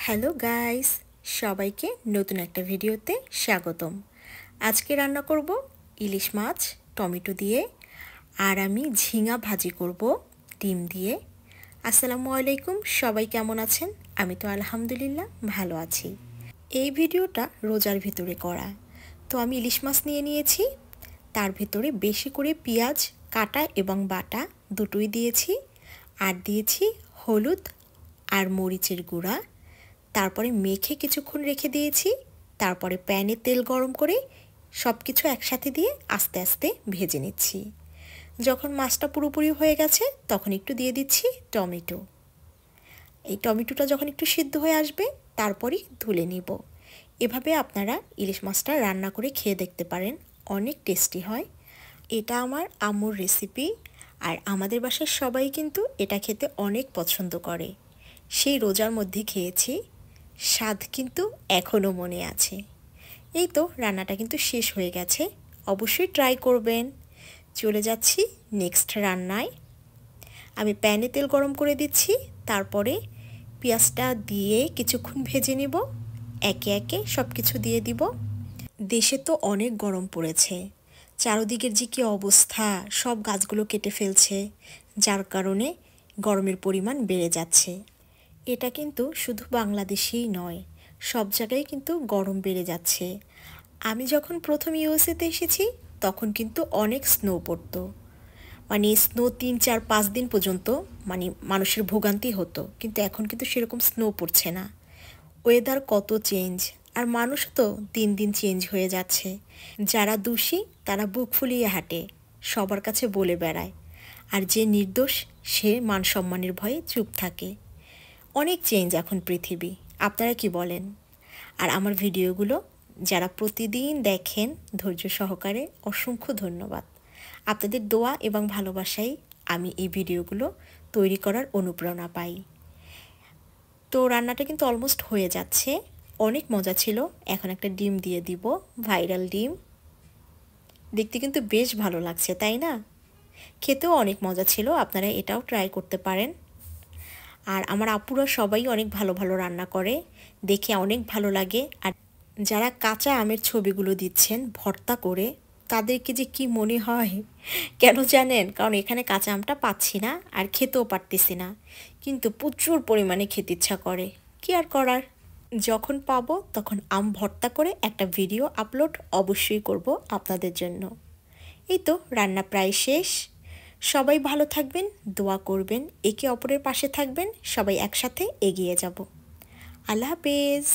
Hello guys, সবাইকে নতুন একটা ভিডিওতে স্বাগতম। আজকে রান্না করব ইলিশ মাছ টমেটো দিয়ে, আর আমি ঝিঙা ভাজি করব ডিম দিয়ে। আসসালামু আলাইকুম, সবাই কেমন আছেন? আমি তো আলহামদুলিল্লাহ ভালো আছি। এই ভিডিওটা রোজার ভিতরে করা। তো আমি ইলিশ মাছ নিয়ে নিয়েছি, তার ভিতরে বেশি করে পেঁয়াজ কাটা এবং বাটা দুটোই দিয়েছি, আর দিয়েছি হলুদ আর মরিচের গুঁড়া। তারপরে মেখে কিছুক্ষণ রেখে দিয়েছি। তারপরে প্যানে তেল গরম করে সব কিছু একসাথে দিয়ে আস্তে আস্তে ভেজে নিচ্ছি। যখন মাছটা পুরোপুরি হয়ে গেছে তখন একটু দিয়ে দিচ্ছি টমেটো। এই টমেটোটা যখন একটু সিদ্ধ হয়ে আসবে তারপরই তুলে নিব। এভাবে আপনারা ইলিশ মাছটা রান্না করে খেয়ে দেখতে পারেন, অনেক টেস্টি হয়। এটা আমার আম্মুর রেসিপি, আর আমাদের বাসার সবাই কিন্তু এটা খেতে অনেক পছন্দ করে। সেই রোজার মধ্যে খেয়েছি, স্বাদ কিন্তু এখনও মনে আছে। এই তো রান্নাটা কিন্তু শেষ হয়ে গেছে, অবশ্যই ট্রাই করবেন। চলে যাচ্ছি নেক্সট রান্নায়। আমি প্যানে তেল গরম করে দিচ্ছি, তারপরে পেঁয়াজটা দিয়ে কিছুক্ষণ ভেজে নিব। একে একে সব কিছু দিয়ে দিব। দেশে তো অনেক গরম পড়েছে, চারদিকের যে কী অবস্থা, সব গাছগুলো কেটে ফেলছে, যার কারণে গরমের পরিমাণ বেড়ে যাচ্ছে। এটা কিন্তু শুধু বাংলাদেশেই নয়, সব জায়গায় কিন্তু গরম বেড়ে যাচ্ছে। আমি যখন প্রথম ইউএসএতে এসেছি তখন কিন্তু অনেক স্নো পড়তো, মানে স্নো 3, 4, 5 দিন পর্যন্ত মানে মানুষের ভোগান্তি হতো, কিন্তু এখন কিন্তু সেরকম স্নো পড়ছে না। ওয়েদার কত চেঞ্জ, আর মানুষ তো দিন দিন চেঞ্জ হয়ে যাচ্ছে। যারা দোষী তারা বুক ফুলিয়ে হাঁটে, সবার কাছে বলে বেড়ায়, আর যে নির্দোষ সে মান সম্মানের ভয়ে চুপ থাকে। অনেক চেঞ্জ এখন পৃথিবী, আপনারা কি বলেন? আর আমার ভিডিওগুলো যারা প্রতিদিন দেখেন ধৈর্য সহকারে, অসংখ্য ধন্যবাদ। আপনাদের দোয়া এবং ভালোবাসায় আমি এই ভিডিওগুলো তৈরি করার অনুপ্রেরণা পাই। তো রান্নাটা কিন্তু অলমোস্ট হয়ে যাচ্ছে, অনেক মজা ছিল। এখন একটা ডিম দিয়ে দিব, ভাইরাল ডিম। দেখতে কিন্তু বেশ ভালো লাগছে, তাই না? খেতেও অনেক মজা ছিল, আপনারা এটাও ট্রাই করতে পারেন। আর আমার আপুরা সবাই অনেক ভালো ভালো রান্না করে, দেখে অনেক ভালো লাগে। আর যারা কাঁচা আমের ছবিগুলো দিচ্ছেন ভর্তা করে, তাদেরকে যে কি মনে হয় কেন জানেন? কারণ এখানে কাঁচা আমটা পাচ্ছি না, আর খেতেও পারতেছি না, কিন্তু প্রচুর পরিমাণে খেতে ইচ্ছা করে। কি আর করার, যখন পাবো তখন আম ভর্তা করে একটা ভিডিও আপলোড অবশ্যই করব আপনাদের জন্য। এই তো রান্না প্রায় শেষ। সবাই ভালো থাকবেন, দোয়া করবেন, একে অপরের পাশে থাকবেন, সবাই একসাথে এগিয়ে যাব। আল্লাহ হাফেজ।